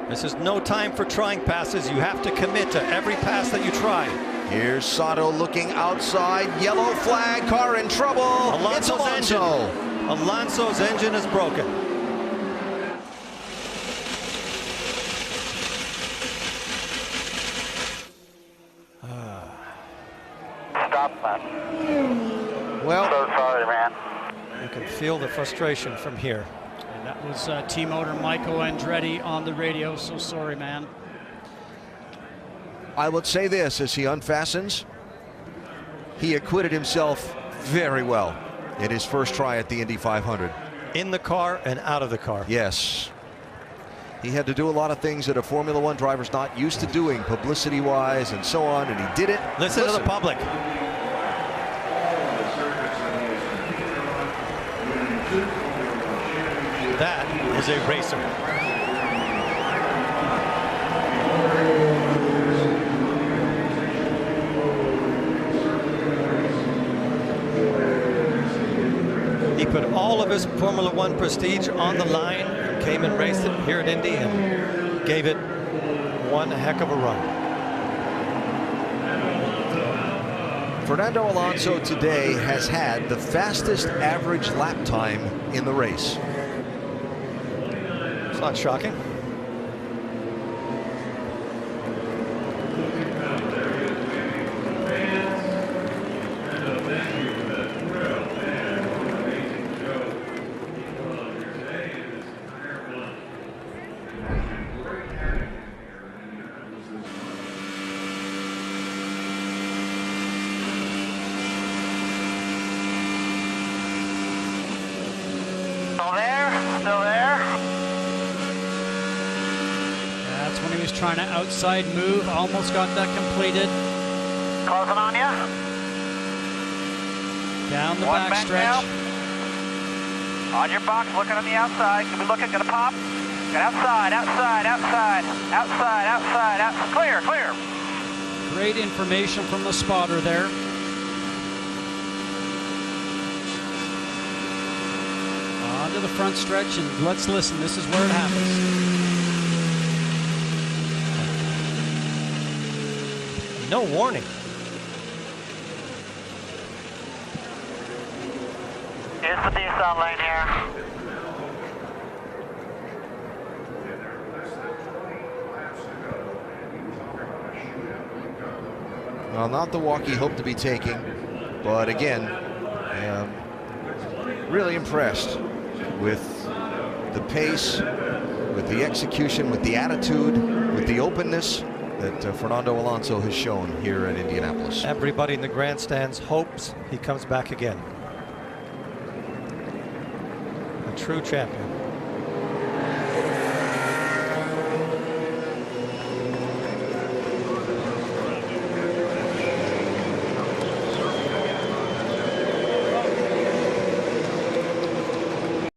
This is no time for trying passes. You have to commit to every pass that you try. Here's Sato looking outside. Yellow flag, car in trouble. Alonso's Alonso's engine is broken. Stop that. Well, So sorry, man. You can feel the frustration from here. And that was team owner Michael Andretti on the radio. So sorry, man. I would say this as he unfastens. He acquitted himself very well in his first try at the Indy 500. In the car and out of the car. Yes. He had to do a lot of things that a Formula One driver's not used to doing, publicity-wise and so on, and he did it. Listen to the public. That is a racer. He put all of his Formula One prestige on the line, came and raced it here at Indy and gave it one heck of a run. Fernando Alonso today has had the fastest average lap time in the race. It's not shocking. Still there. That's when he was trying to outside move. Almost got that completed. Closing on you. Down the One back back stretch. now. On your box, looking on the outside. Gonna be looking, gonna pop. Get outside, outside, outside, outside, outside, outside. Clear, clear. Great information from the spotter there. Onto the front stretch, and let's listen. This is where it happens. No warning. Here's the descent lane here. Well, not the walk he hoped to be taking, but again, really impressed with the pace, with the execution, with the attitude, with the openness that Fernando Alonso has shown here at Indianapolis. Everybody in the grandstands hopes he comes back again. A true champion.